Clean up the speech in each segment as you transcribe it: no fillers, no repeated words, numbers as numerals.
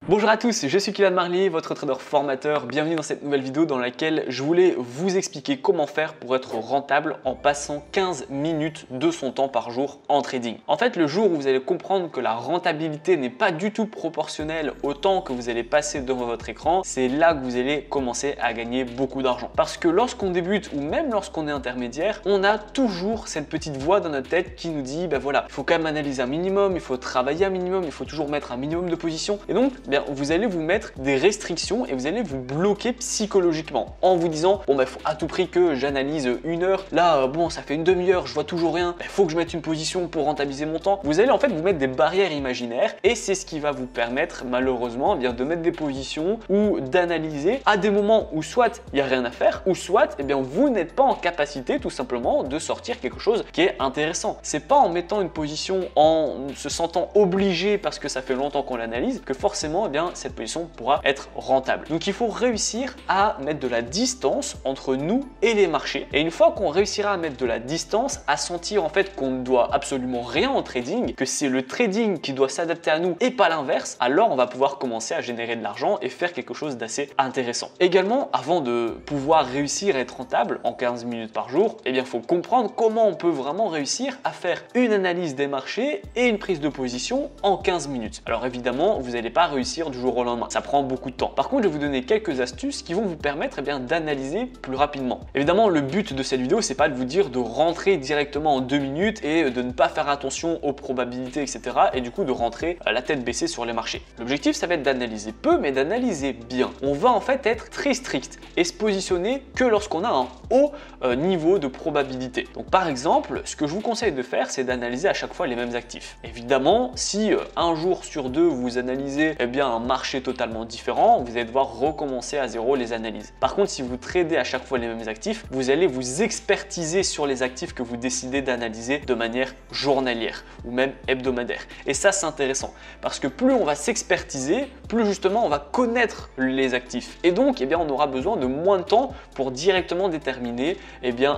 Bonjour à tous, je suis Kylian Marlier, votre trader formateur. Bienvenue dans cette nouvelle vidéo dans laquelle je voulais vous expliquer comment faire pour être rentable en passant 15 minutes de son temps par jour en trading. En fait, le jour où vous allez comprendre que la rentabilité n'est pas du tout proportionnelle au temps que vous allez passer devant votre écran, c'est là que vous allez commencer à gagner beaucoup d'argent. Parce que lorsqu'on débute ou même lorsqu'on est intermédiaire, on a toujours cette petite voix dans notre tête qui nous dit, ben voilà, il faut quand même analyser un minimum, il faut travailler un minimum, il faut toujours mettre un minimum de position. Et donc, vous allez vous mettre des restrictions et vous allez vous bloquer psychologiquement en vous disant bon il faut à tout prix que j'analyse une heure, là bon ça fait une demi-heure, je vois toujours rien, il faut que je mette une position pour rentabiliser mon temps. Vous allez en fait vous mettre des barrières imaginaires et c'est ce qui va vous permettre malheureusement de mettre des positions ou d'analyser à des moments où soit il n'y a rien à faire ou soit vous n'êtes pas en capacité tout simplement de sortir quelque chose qui est intéressant. C'est pas en mettant une position en se sentant obligé parce que ça fait longtemps qu'on l'analyse que forcément cette position pourra être rentable. Donc il faut réussir à mettre de la distance entre nous et les marchés. Et une fois qu'on réussira à mettre de la distance, à sentir en fait qu'on ne doit absolument rien en trading, que c'est le trading qui doit s'adapter à nous et pas l'inverse, alors on va pouvoir commencer à générer de l'argent et faire quelque chose d'assez intéressant. Également, avant de pouvoir réussir à être rentable en 15 minutes par jour, il faut comprendre comment on peut vraiment réussir à faire une analyse des marchés et une prise de position en 15 minutes. Alors évidemment, vous n'allez pas réussir du jour au lendemain, ça prend beaucoup de temps. Par contre, je vais vous donner quelques astuces qui vont vous permettre d'analyser plus rapidement. Évidemment, le but de cette vidéo, c'est pas de vous dire de rentrer directement en 2 minutes et de ne pas faire attention aux probabilités, etc. et du coup de rentrer la tête baissée sur les marchés. L'objectif, ça va être d'analyser peu, mais d'analyser bien. On va en fait être très strict et se positionner que lorsqu'on a un haut niveau de probabilité. Donc par exemple, ce que je vous conseille de faire, c'est d'analyser à chaque fois les mêmes actifs. Évidemment, si un jour sur deux vous analysez un marché totalement différent, vous allez devoir recommencer à zéro les analyses. Par contre, si vous tradez à chaque fois les mêmes actifs, vous allez vous expertiser sur les actifs que vous décidez d'analyser de manière journalière ou même hebdomadaire. Et ça, c'est intéressant parce que plus on va s'expertiser, plus justement on va connaître les actifs. Et donc, on aura besoin de moins de temps pour directement déterminer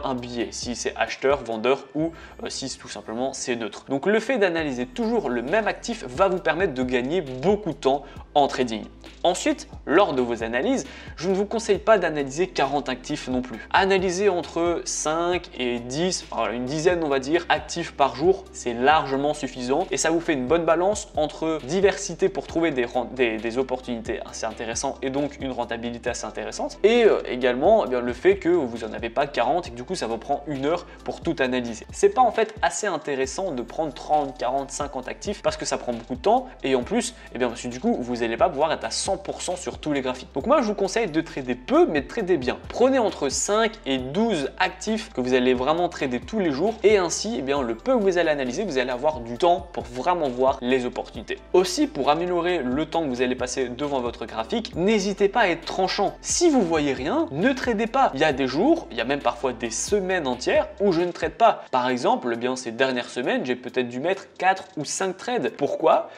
un billet, si c'est acheteur, vendeur ou si tout simplement c'est neutre. Donc, le fait d'analyser toujours le même actif va vous permettre de gagner beaucoup de temps en trading. Ensuite, lors de vos analyses, je ne vous conseille pas d'analyser 40 actifs non plus. Analyser entre 5 et 10, alors une dizaine on va dire, actifs par jour, c'est largement suffisant et ça vous fait une bonne balance entre diversité pour trouver des opportunités assez intéressantes et donc une rentabilité assez intéressante et également le fait que vous n'en avez pas 40 et que du coup ça vous prend une heure pour tout analyser. C'est pas en fait assez intéressant de prendre 30, 40, 50 actifs parce que ça prend beaucoup de temps et en plus, parce que du coup vous n'allez pas pouvoir être à 100% sur tous les graphiques. Donc moi je vous conseille de trader peu mais de trader bien. Prenez entre 5 et 12 actifs que vous allez vraiment trader tous les jours et ainsi le peu que vous allez analyser, vous allez avoir du temps pour vraiment voir les opportunités. Aussi, pour améliorer le temps que vous allez passer devant votre graphique, n'hésitez pas à être tranchant. Si vous voyez rien, ne tradez pas. Il y a des jours, il y a même parfois des semaines entières où je ne trade pas. Par exemple, ces dernières semaines, j'ai peut-être dû mettre 4 ou 5 trades. Pourquoi?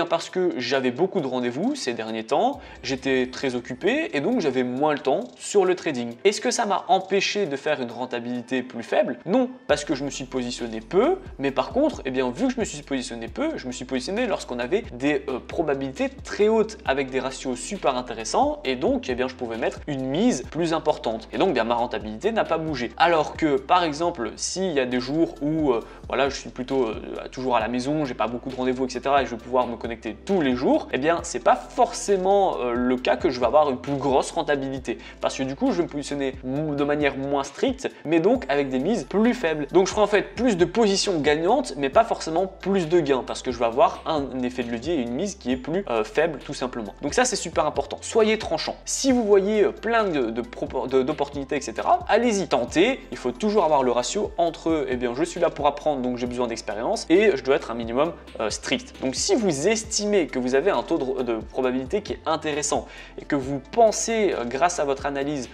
Parce que j'avais beaucoup de rendez-vous ces derniers temps, j'étais très occupé et donc j'avais moins le temps sur le trading. Est-ce que ça m'a empêché de faire une rentabilité plus faible? Non, parce que je me suis positionné peu, mais par contre, vu que je me suis positionné peu, je me suis positionné lorsqu'on avait des probabilités très hautes avec des ratios super intéressants et donc je pouvais mettre une mise plus importante et donc ma rentabilité n'a pas bougé. Alors que par exemple, s'il y a des jours où je suis plutôt toujours à la maison, j'ai pas beaucoup de rendez-vous, etc. et je vais pouvoir me connecter tous les jours, c'est pas forcément le cas que je vais avoir une plus grosse rentabilité parce que du coup je vais me positionner de manière moins stricte mais donc avec des mises plus faibles. Donc je ferai en fait plus de positions gagnantes mais pas forcément plus de gains parce que je vais avoir un effet de levier et une mise qui est plus faible tout simplement. Donc ça c'est super important. Soyez tranchant. Si vous voyez plein d'opportunités, etc., allez-y, tentez. Il faut toujours avoir le ratio entre je suis là pour apprendre donc j'ai besoin d'expérience et je dois être un minimum strict. Donc si vous estimez que vous avez un taux de probabilité qui est intéressant et que vous pensez grâce à votre analyse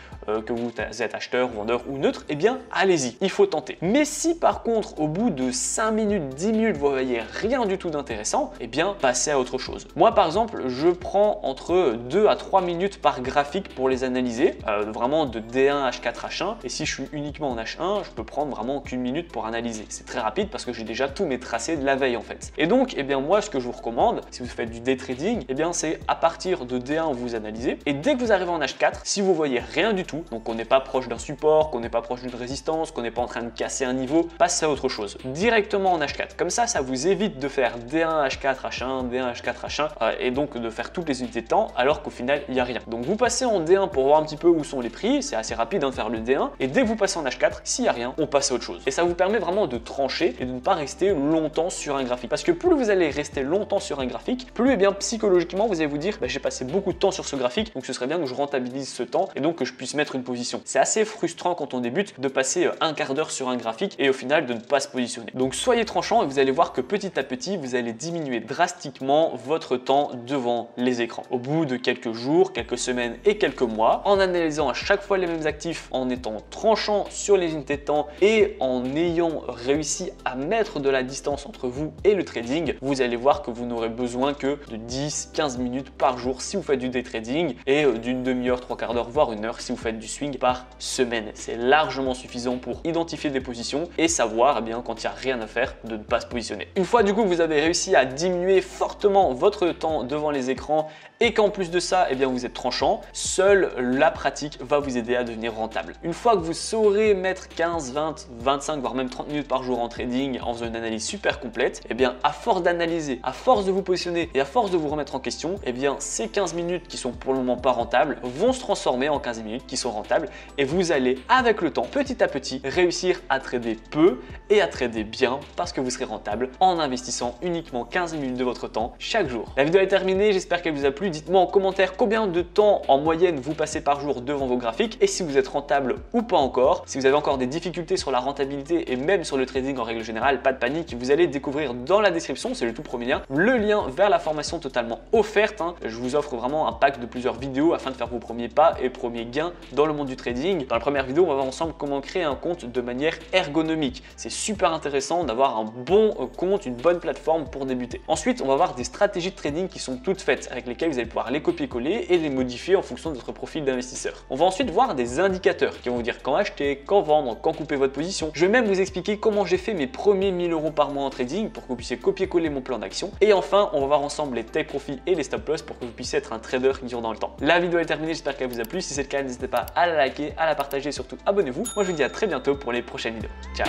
que vous êtes acheteur, vendeur ou neutre, eh bien allez-y, il faut tenter. Mais si par contre au bout de 5 minutes, 10 minutes, vous voyez rien du tout d'intéressant, eh bien passez à autre chose. Moi par exemple, je prends entre 2 à 3 minutes par graphique pour les analyser, vraiment de D1 H4 H1, et si je suis uniquement en H1, je peux prendre vraiment qu'une minute pour analyser. C'est très rapide parce que j'ai déjà tous mes tracés de la veille en fait. Et donc, eh bien moi ce que je vous recommande, si vous faites du day trading, eh bien c'est à partir de D1 vous analysez, et dès que vous arrivez en H4, si vous voyez rien du tout, donc on n'est pas proche d'un support, qu'on n'est pas proche d'une résistance, qu'on n'est pas en train de casser un niveau, passez à autre chose, directement en H4. Comme ça vous évite de faire D1 H4 H1, D1 H4 H1, et donc de faire toutes les unités de temps, alors qu'au final il n'y a rien. Donc vous passez en D1 pour voir un petit peu où sont les prix, c'est assez rapide de faire le D1, et dès que vous passez en H4, s'il n'y a rien, on passe à autre chose. Et ça vous permet vraiment de trancher et de ne pas rester longtemps sur un graphique. Parce que plus vous allez rester longtemps sur un graphique, plus bien psychologiquement vous allez vous dire j'ai passé beaucoup de temps sur ce graphique, donc ce serait bien que je rentabilise ce temps et donc que je puisse mettre une position. C'est assez frustrant quand on débute de passer un quart d'heure sur un graphique et au final de ne pas se positionner. Donc soyez tranchant et vous allez voir que petit à petit vous allez diminuer drastiquement votre temps devant les écrans. Au bout de quelques jours, quelques semaines et quelques mois, en analysant à chaque fois les mêmes actifs, en étant tranchant sur les unités de temps et en ayant réussi à mettre de la distance entre vous et le trading, vous allez voir que vous n'aurez besoin que de 10-15 minutes par jour si vous faites du day trading et d'une demi-heure, 3/4 d'heure, voire une heure si vous faites du swing par semaine. C'est largement suffisant pour identifier des positions et savoir quand il n'y a rien à faire de ne pas se positionner. Une fois du coup vous avez réussi à diminuer fortement votre temps devant les écrans et qu'en plus de ça, vous êtes tranchant, seule la pratique va vous aider à devenir rentable. Une fois que vous saurez mettre 15, 20, 25, voire même 30 minutes par jour en trading en faisant une analyse super complète, à force d'analyser, à force de vous positionner et à force de vous remettre en question, ces 15 minutes qui sont pour le moment pas rentables vont se transformer en 15 minutes qui sont rentables et vous allez, avec le temps, petit à petit, réussir à trader peu et à trader bien parce que vous serez rentable en investissant uniquement 15 minutes de votre temps chaque jour. La vidéo est terminée, j'espère qu'elle vous a plu. Dites-moi en commentaire combien de temps en moyenne vous passez par jour devant vos graphiques et si vous êtes rentable ou pas encore. Si vous avez encore des difficultés sur la rentabilité et même sur le trading en règle générale, pas de panique, vous allez découvrir dans la description, c'est le tout premier lien, le lien vers la formation totalement offerte. Je vous offre vraiment un pack de plusieurs vidéos afin de faire vos premiers pas et premiers gains dans le monde du trading. Dans la première vidéo, on va voir ensemble comment créer un compte de manière ergonomique. C'est super intéressant d'avoir un bon compte, une bonne plateforme pour débuter. Ensuite, on va voir des stratégies de trading qui sont toutes faites avec lesquelles vous allez pouvoir les copier-coller et les modifier en fonction de votre profil d'investisseur. On va ensuite voir des indicateurs qui vont vous dire quand acheter, quand vendre, quand couper votre position. Je vais même vous expliquer comment j'ai fait mes premiers 1000 € par mois en trading pour que vous puissiez copier-coller mon plan d'action. Et enfin, on va voir ensemble les take profits et les stop loss pour que vous puissiez être un trader qui dure dans le temps. La vidéo est terminée, j'espère qu'elle vous a plu. Si c'est le cas, n'hésitez pas à la liker, à la partager et surtout abonnez-vous. Moi, je vous dis à très bientôt pour les prochaines vidéos. Ciao!